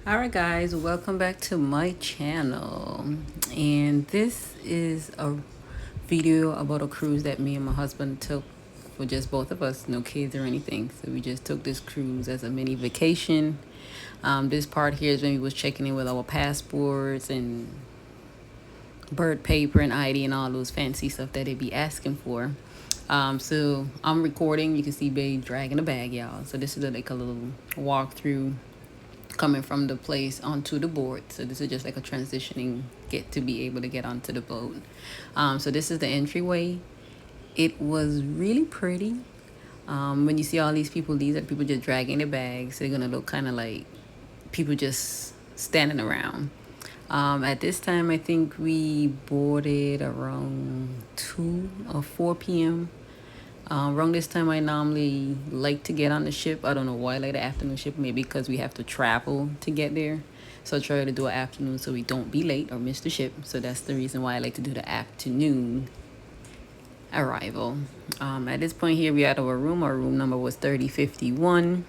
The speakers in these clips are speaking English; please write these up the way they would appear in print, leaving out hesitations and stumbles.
Alright guys, welcome back to my channel. And this is a video about a cruise that me and my husband took for just both of us, no kids or anything. So we just took this cruise as a mini vacation. This part here is when we was checking in with our passports and bird paper and ID and all those fancy stuff that they be asking for. So I'm recording. You can see Babe dragging a bag, y'all. So this is like a little walkthrough coming from the place onto the board. So this is just like a transitioning get to be able to get onto the boat. So this is the entryway. It was really pretty. When you see all these people, these are people just dragging their bags. They're gonna look kind of like people just standing around. At this time, I think we boarded around 2 or 4 p.m. Around this time, I normally like to get on the ship. I don't know why I like the afternoon ship. Maybe because we have to travel to get there. So I try to do an afternoon so we don't be late or miss the ship. So that's the reason why I like to do the afternoon arrival. At this point here, we at our room. Our room number was 3051.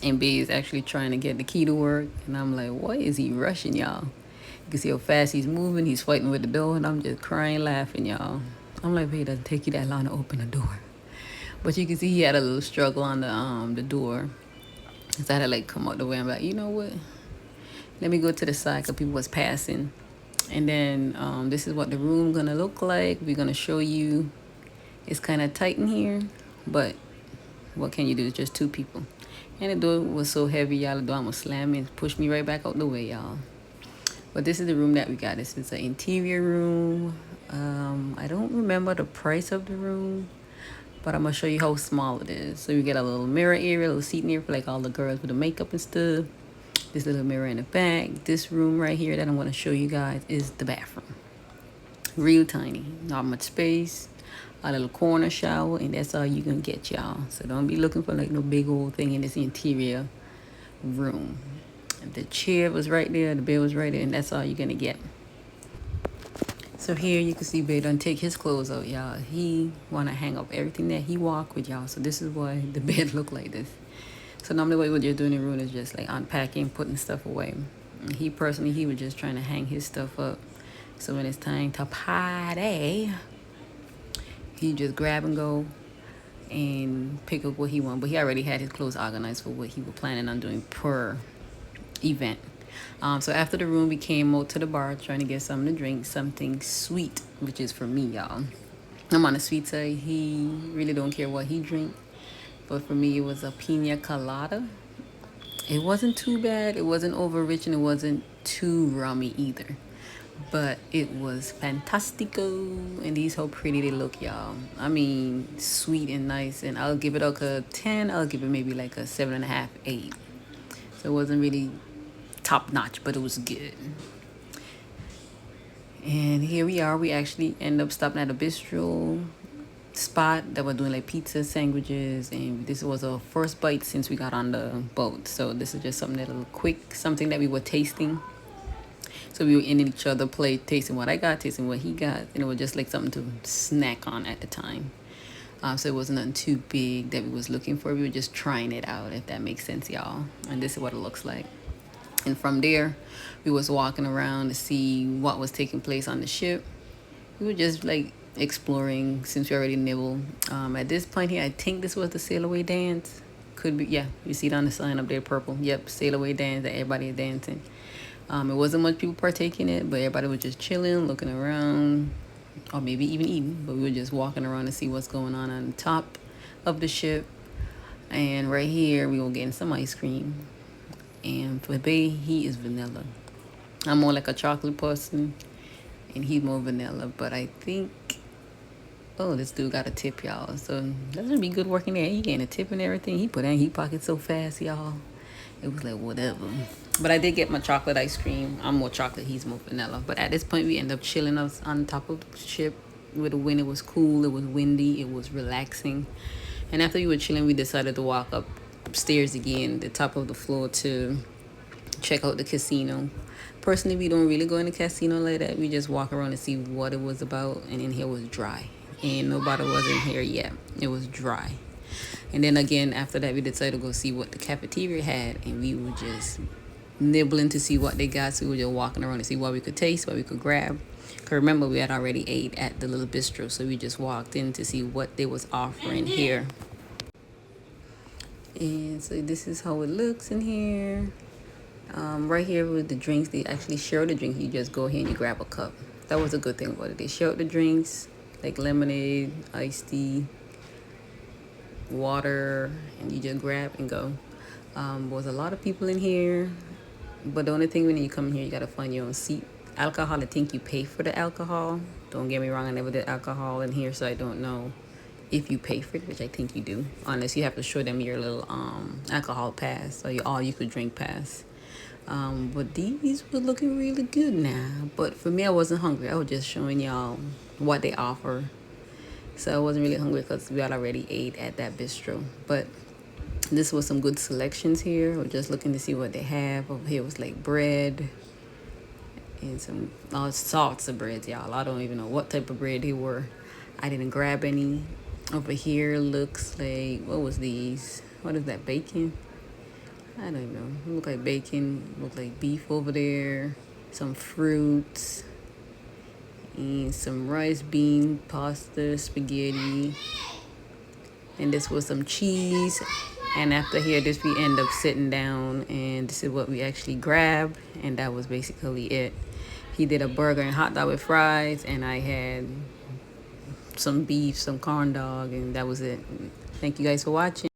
And B is actually trying to get the key to work. And I'm like, why is he rushing, y'all? You can see how fast he's moving. He's fighting with the door. And I'm just crying, laughing, y'all. I'm like, babe, it doesn't take you that long to open the door. But you can see he had a little struggle on the door. So I had to like come out the way. I'm like, you know what? Let me go to the side because people was passing. And then this is what the room gonna look like. We're gonna show you. It's kind of tight in here, but what can you do? It's just two people. And the door was so heavy, y'all. The door almost slammed and pushed me right back out the way, y'all. But this is the room that we got. This is an interior room. I don't remember the price of the room, but I'm gonna show you how small it is. So you get a little mirror area, a little seating area for like all the girls with the makeup and stuff. This little mirror in the back. This room right here that I'm gonna show you guys is the bathroom. Real tiny, not much space. A little corner shower, and that's all you gonna get, y'all. So don't be looking for like no big old thing in this interior room. The chair was right there, the bed was right there, and that's all you're gonna get. So here you can see Bae done take his clothes out, y'all. He wanna hang up everything that he walk with, y'all. So this is why the bed look like this. So normally what you're doing in the room is just like unpacking, putting stuff away. And he personally, he was just trying to hang his stuff up. So when it's time to party, he just grab and go and pick up what he want. But he already had his clothes organized for what he was planning on doing per event. So after the room, we came out to the bar trying to get something to drink, something sweet, which is for me, y'all. I'm on the sweet side. He really don't care what he drink, but for me, it was a pina colada. It wasn't too bad. It wasn't over rich, and it wasn't too rummy either. But it was fantastico, and these how pretty they look, y'all. I mean, sweet and nice, and I'll give it like a 10. I'll give it maybe like a 7.5, 8. So it wasn't really top notch, but it was good. And here we are. We actually end up stopping at a bistro spot that were doing like pizza sandwiches, and this was our first bite since we got on the boat. So this is just something that a little quick, something that we were tasting. So we were in each other plate, tasting what I got, tasting what he got, and it was just like something to snack on at the time. So it wasn't nothing too big that we was looking for. We were just trying it out, if that makes sense, y'all. And this is what it looks like. And from there, we was walking around to see what was taking place on the ship. We were just like exploring since we already nibbled. At this point here, I think this was the sail away dance. Could be, yeah. You see it on the sign up there, purple. Yep, sail away dance that everybody is dancing. It wasn't much people partaking in it, but everybody was just chilling, looking around, or maybe even eating. But we were just walking around to see what's going on the top of the ship. And right here, we were getting some ice cream. And for Bay, he is vanilla. I'm more like a chocolate person, and he's more vanilla. But I think, oh, this dude got a tip, y'all. So that's gonna be good working there. He getting a tip and everything. He put in his pocket so fast, y'all. It was like whatever. But I did get my chocolate ice cream. I'm more chocolate, he's more vanilla. But at this point, we end up chilling us on top of the ship with the wind. It was cool, it was windy, it was relaxing. And after we were chilling, we decided to walk upstairs again, the top of the floor, to check out the casino. Personally, we don't really go in the casino like that. We just walk around and see what it was about. And in here was dry. And nobody was in here yet. It was dry. And then again, after that, we decided to go see what the cafeteria had. And we were just nibbling to see what they got. So we were just walking around to see what we could taste, what we could grab. Cause remember, we had already ate at the little bistro, so we just walked in to see what they was offering here. And so this is how it looks in here. Right here with the drinks, they actually share the drink. You just go here and you grab a cup. That was a good thing about it. They shared the drinks, like lemonade, iced tea, water, and you just grab and go. There was a lot of people in here, but the only thing when you come in here, you gotta find your own seat. Alcohol, I think you pay for the alcohol. Don't get me wrong, I never did alcohol in here, so I don't know if you pay for it, which I think you do, unless you have to show them your little alcohol pass or your all you could drink pass. But these were looking really good now. But for me, I wasn't hungry. I was just showing y'all what they offer. So I wasn't really hungry because we had already ate at that bistro. But this was some good selections here. We're just looking to see what they have. Over here was like bread and some all sorts of breads, y'all. I don't even know what type of bread they were. I didn't grab any. Over here looks like, what was these? What is that, bacon? I don't know. It look like bacon. Look like beef over there. Some fruits. And some rice, bean, pasta, spaghetti. And this was some cheese. And after here, this we end up sitting down. And this is what we actually grabbed. And that was basically it. He did a burger and hot dog with fries. And I had some beef, some corn dog. And that was it. Thank you guys for watching.